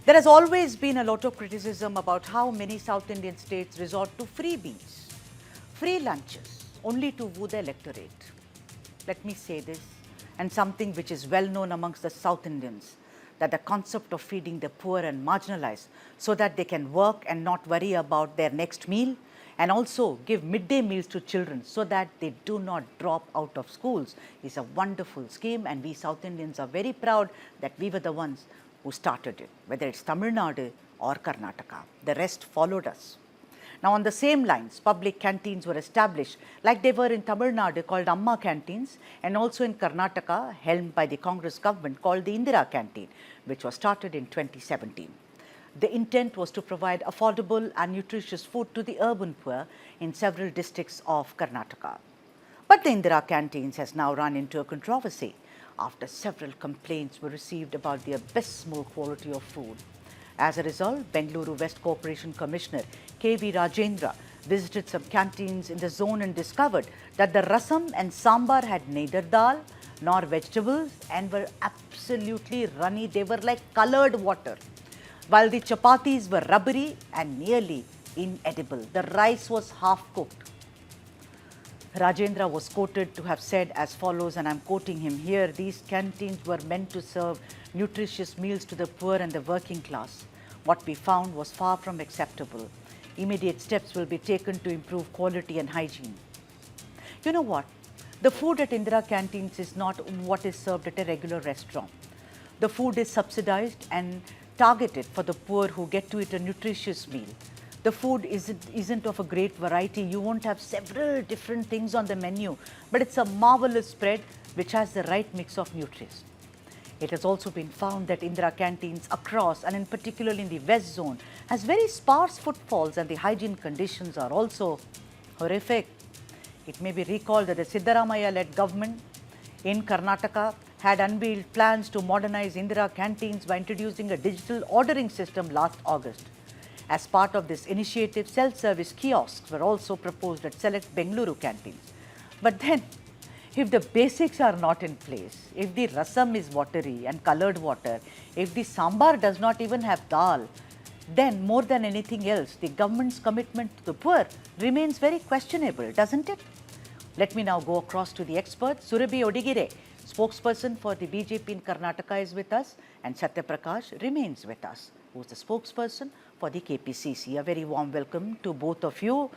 There has always been a lot of criticism about how many South Indian states resort to freebies, free lunches, only to woo the electorate. Let me say this, and something which is well known amongst the South Indians, that the concept of feeding the poor and marginalized so that they can work and not worry about their next meal, and also give midday meals to children so that they do not drop out of schools is a wonderful scheme, and we South Indians are very proud that we were the ones who started it, whether it's Tamil Nadu or Karnataka. The rest followed us. Now, on the same lines, public canteens were established like they were in Tamil Nadu called Amma canteens, and also in Karnataka, helmed by the Congress government, called the Indira canteen, which was started in 2017. The intent was to provide affordable and nutritious food to the urban poor in several districts of Karnataka. But the Indira canteens has now run into a controversy after several complaints were received about the abysmal quality of food. As a result, Bengaluru West Corporation Commissioner K.V. Rajendra visited some canteens in the zone and discovered that the rasam and sambar had neither dal nor vegetables and were absolutely runny. They were like colored water, while the chapatis were rubbery and nearly inedible. The rice was half cooked. Rajendra was quoted to have said as follows, and I'm quoting him here: these canteens were meant to serve nutritious meals to the poor and the working class. What we found was far from acceptable. Immediate steps will be taken to improve quality and hygiene. You know what? The food at Indira canteens is not what is served at a regular restaurant. The food is subsidized and targeted for the poor who get to eat a nutritious meal. The food isn't of a great variety. You won't have several different things on the menu, but it's a marvelous spread which has the right mix of nutrients. It has also been found that Indira canteens across, and in particular in the West Zone, has very sparse footfalls, and the hygiene conditions are also horrific. It may be recalled that the Siddaramaiah-led government in Karnataka had unveiled plans to modernize Indira canteens by introducing a digital ordering system last August. As part of this initiative, self-service kiosks were also proposed at select Bengaluru canteens. But then, if the basics are not in place, if the rasam is watery and colored water, if the sambar does not even have dal, then more than anything else, the government's commitment to the poor remains very questionable, doesn't it? Let me now go across to the expert. Surabhi Odigire, spokesperson for the BJP in Karnataka, is with us, and Satya Prakash remains with us, who is the spokesperson for the KPCC. A very warm welcome to both of you.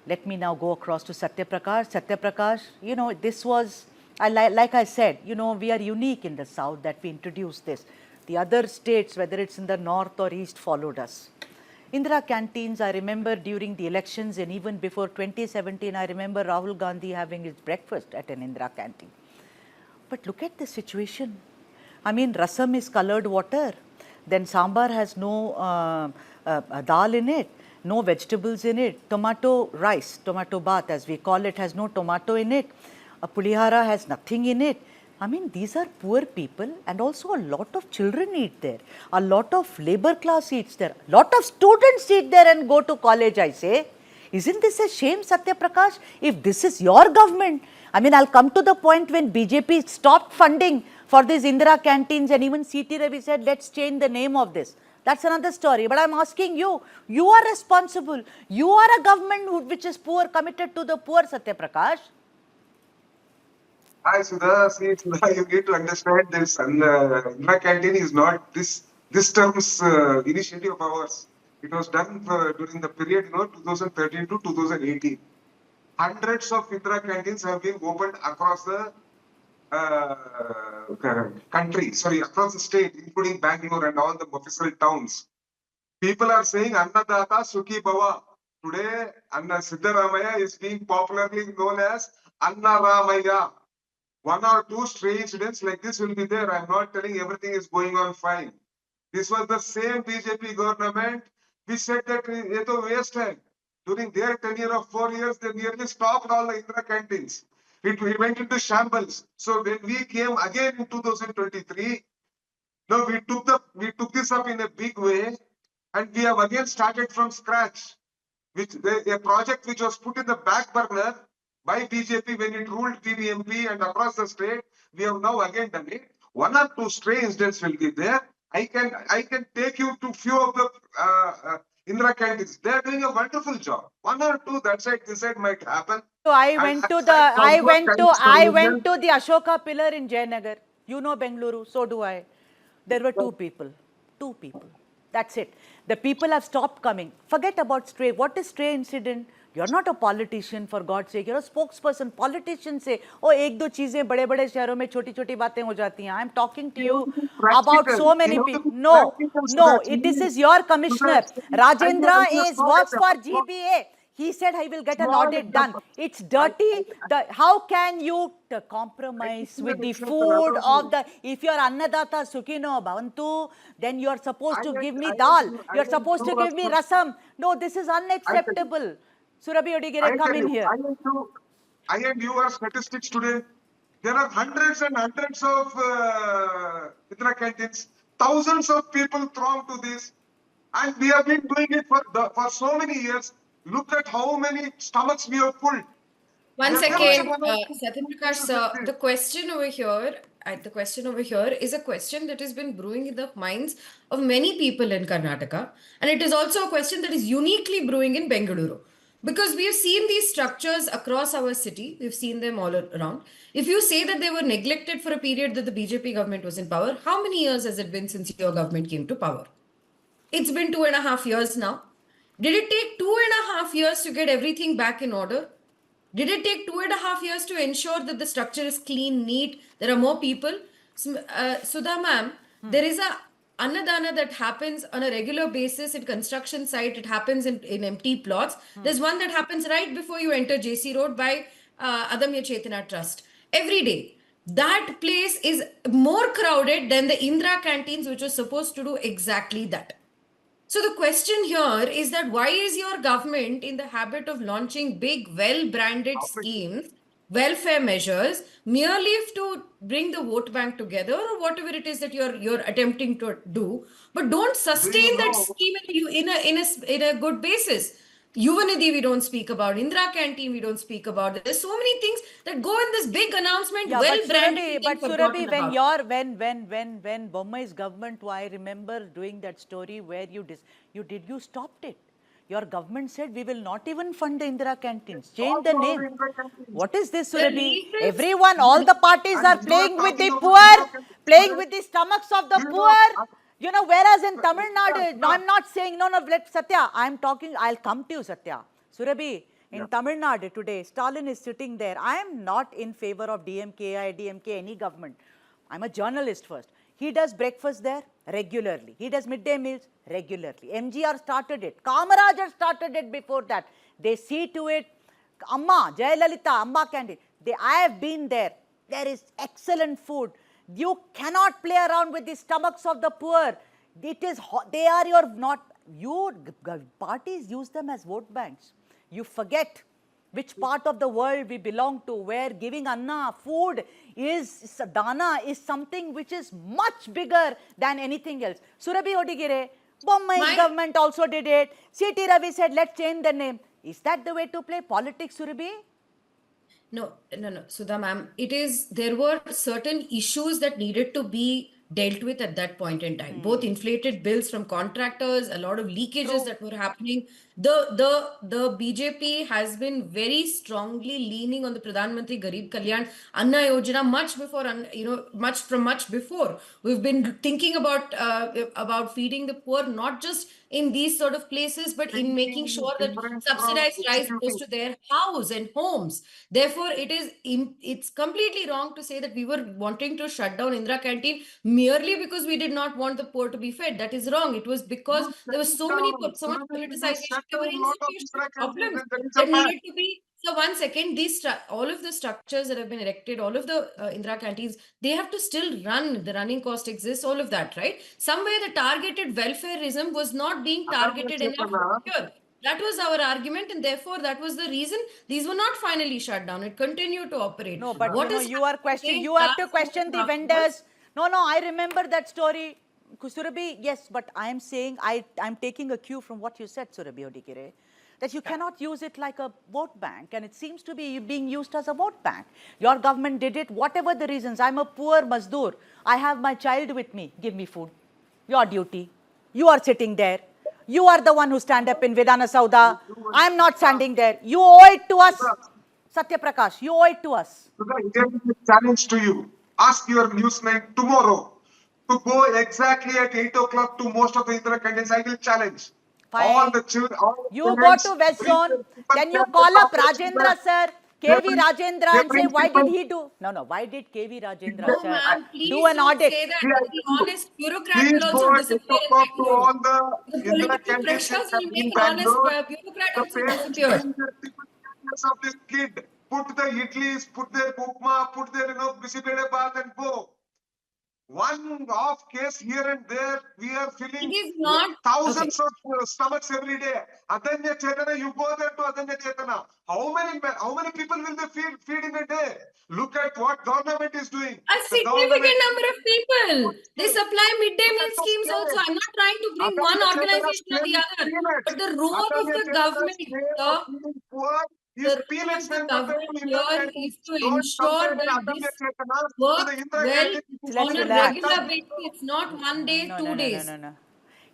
Let me now go across to Satya Prakash. Satya Prakash, you know, this was, like I said, you know, we are unique in the South that we introduced this. The other states, whether it's in the North or East, followed us. Indira canteens, I remember during the elections and even before 2017, I remember Rahul Gandhi having his breakfast at an Indira canteen. But look at the situation. I mean, rasam is colored water. Then sambar has no dal in it, no vegetables in it. Tomato rice, tomato bath as we call it, has no tomato in it. A pulihara has nothing in it. I mean, these are poor people, and also a lot of children eat there. A lot of labor class eats there. A lot of students eat there and go to college, I say. Isn't this a shame, Satya Prakash? If this is your government, I mean, I'll come to the point when BJP stopped funding for these Indira canteens, and even C.T. Ravi said, let's change the name of this. That's another story. But I'm asking you, you are responsible. You are a government which is poor, committed to the poor, Satya Prakash. Hi, Sudha. See, Sudha, you need to understand this. And Indira Canteen is not this term's initiative of ours. It was done during the period, 2013 to 2018. Hundreds of Indira canteens have been opened across the country, sorry, across the state, including Bangalore and all the official towns. People are saying Annadata Sukhi Bhava. Today, Anna Siddaramaya is being popularly known as Anna Ramaya. One or two stray incidents like this will be there. I'm not telling everything is going on fine. This was the same BJP government which said that it's a waste time. During their tenure of 4 years, they nearly stopped all the Indira canteens. It went into shambles. So when we came again in 2023, no, we took this up in a big way, and we have again started from scratch. A project which was put in the back burner by BJP when it ruled TDMP and across the state, we have now again done it. One or two stray incidents will be there. I can take you to few of the Indira canteens. They are doing a wonderful job. One or two that side, this side might happen. So I And went to aside from your kind I solution, went to the Ashoka Pillar in Jayanagar. You know Bengaluru, so do I. There were two people. Two people. That's it. The people have stopped coming. Forget about stray. What is stray incident? You're not a politician, for God's sake. You're a spokesperson. Politicians say, oh, एक दो चीजें बड़े-बड़े शहरों में छोटी-छोटी बातें हो जाती हैं. I'm talking to you you have to be about practical. so You many have to people. be No, practical so no. that This is your commissioner. I Rajendra just is saw works that for a GBA. He said he will get an small audit done. example. It's dirty. How can you compromise give you with an the example. food of the? If you're Annadata Sukhino Bhavantu, then you're supposed to give me I dal. went You're supposed to give me to rasam. No, this is I tell you, unacceptable. Surabhi I Odigire, tell come in you, here. I and you are statistics today. There are hundreds and hundreds of Indira canteens. Thousands of people throng to this. And we have been doing it for so many years. Look at how many stomachs we have pulled. One There was second, one or two Satyan Prakash, cases sir, like the this. question over here, the question over here is a question that has been brewing in the minds of many people in Karnataka, and it is also a question that is uniquely brewing in Bengaluru. Because we have seen these structures across our city, we've seen them all around. If you say that they were neglected for a period that the BJP government was in power, how many years has it been since your government came to power? It's been 2.5 years now. Did it take 2.5 years to get everything back in order? Did it take 2.5 years to ensure that the structure is clean, neat? There are more people. Sudha ma'am, there is a annadana that happens on a regular basis in construction site. It happens in empty plots. There's one that happens right before you enter JC Road by Adamya Chetana Trust. Every day. That place is more crowded than the Indra canteens, which was supposed to do exactly that. So the question here is that why is your government in the habit of launching big, well-branded schemes, welfare measures, merely to bring the vote bank together or whatever it is that you're attempting to do, but don't Do you sustain that know? scheme in a good basis. Yuvanidhi we don't speak about, Indra Canteen we don't speak about. There's so many things that go in this big announcement, Yeah, well branded and then but Surabhi, forgotten when about. your when Bommai's government, I remember doing that story where you stopped it. Your government said we will not even fund the Indira canteens. Change the Also name. Indira canteens. What is this, The Surabhi? reasons Everyone, all the parties And are you are playing with the talking about poor, Indira canteens playing today. with the stomachs of the Do you poor. know? You know, whereas in Tamil Nadu, no, Sir, I'm not saying, no, let Satya, I'm talking, I'll come to you, Satya. Surabhi, in Yeah. Tamil Nadu today, Stalin is sitting there. I am not in favor of DMK, IDMK, any government. I'm a journalist first. He does breakfast there regularly. He does midday meals regularly. MGR started it. Kamarajar started it before that. They see to it. Amma, Jayalalitha, Amma Candy. I have been there. There is excellent food. You cannot play around with the stomachs of the poor. It is they are your not you parties use them as vote banks. You forget which part of the world we belong to, where giving anna, food is dana is something which is much bigger than anything else. Surabhi Odigire, Bommai's government also did it. C.T. Ravi said, let's change the name. Is that the way to play politics, Surabhi? No, Sudha ma'am, there were certain issues that needed to be dealt with at that point in time. Both inflated bills from contractors, a lot of leakages that were happening. The BJP has been very strongly leaning on the Pradhan Mantri Garib Kalyan Anna Yojana much before. We've been thinking about feeding the poor, not just in these sort of places, but in making sure that Different from subsidized rice goes executing. to their house and homes. Therefore, it's completely wrong to say that we were wanting to shut down Indira Canteen merely because we did not want the poor to be fed. That is wrong. It was because You there shut was it so down. much Surabhi, you politicization. shut There were down lot of institutional Indira canteens problems and there is a that ban. needed to be. So one second, all of the structures that have been erected, all of the Indira canteens, they have to still run. The running cost exists, all of that, right? Somewhere the targeted welfareism was not being targeted enough here. That was our argument, and therefore that was the reason these were not finally shut down. It continued to operate. No, but What is you are questioning, happening you have to last question the 2.5 years? vendors. No, I remember that story. Surabhi, yes, but I am saying, I'm taking a cue from what you said, Surabhi Odikire, that you cannot use it like a vote bank, and it seems to be being used as a vote bank. Your government did it, whatever the reasons. I'm a poor mazdoor. I have my child with me. Give me food. Your duty. You are sitting there. You are the one who stand up in Vedana Sauda. I am not standing there. You owe it to us. Satya Prakash, you owe it to us. Here is a challenge to you. Ask your newsman tomorrow to go exactly at 8 o'clock to most of the Indira candidates. I will challenge. Fine. All the children. You go to West Zone, then you call up Rajendra sir, KV Rajendra, and say, why did he do? No, why did KV Rajendra No, sir ma'am, please do an don't audit? say that. The honest bureaucrat Please will go also at 8 disappear in o'clock to Bangalore. all The the Indira political candidates pressures will in make an honest Bangalore. bureaucrat The also parents disappear. bring their pictures of this kid. Put the idlis, put their upma, put their bisibede bath and go. One off case here and there, we are filling It is not thousands of stomachs every day. Adanya Chetana, you go there to Adanya Chetana. How many people will they feed in a day? Look at what government is doing. A The significant number of people. They supply midday meal schemes also. I'm not trying to bring one organization or the other. But the role of the government here, is the role peanuts of the when compared government to Indira here candidates. is to Don't ensure compare the that Adanya this Chetana to the works Indira well candidates. Let's on a relax. regular basis, not one day, No, 2 days. no.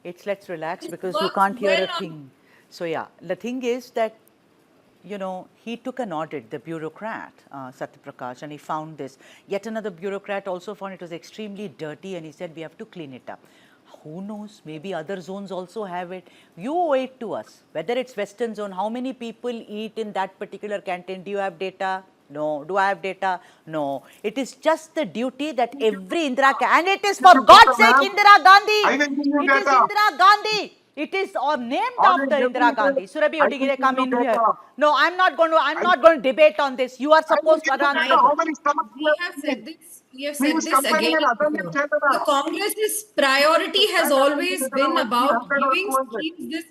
It's let's relax This because you works can't hear well a on- thing. So yeah, the thing is that, you know, he took an audit, the bureaucrat, Satya Prakash, and he found this. Yet another bureaucrat also found it was extremely dirty and he said we have to clean it up. Who knows, maybe other zones also have it. You owe it to us, whether it's Western Zone, how many people eat in that particular canteen, do you have data? No. Do I have data? No. It is just the duty that every and it is for God's sake Indira Gandhi. I will give you It is data. Indira Gandhi. It is named after Indira Gandhi. Surabhi Odigire, come in here. No, I'm not going to debate on this. You are supposed to answer. How many stomachs We have said this. We have said Please this compare again an and Adanya before. Chetana. The Congress's priority has always been about 100 or giving 200. schemes this,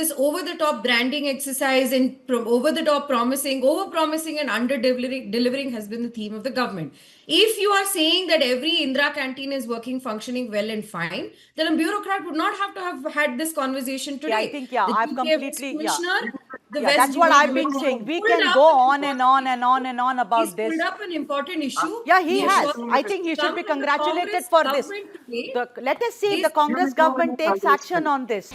this over-the-top branding exercise and over-the-top promising, over-promising and under-delivering has been the theme of the government. If you are saying that every Indira canteen is working, functioning well and fine, then a bureaucrat would not have to have had this conversation today. Yeah, I think, yeah, The I've GKFS completely, yeah. Commissioner, the Yeah, West that's what I've been Commissioner saying. We pulled can up go an on and on and on and on about He's this. pulled up an important issue. Yeah, he The has. assurance I think he should be come from the congratulated Congress for this. government today Let us see if is- the Congress government takes action on this.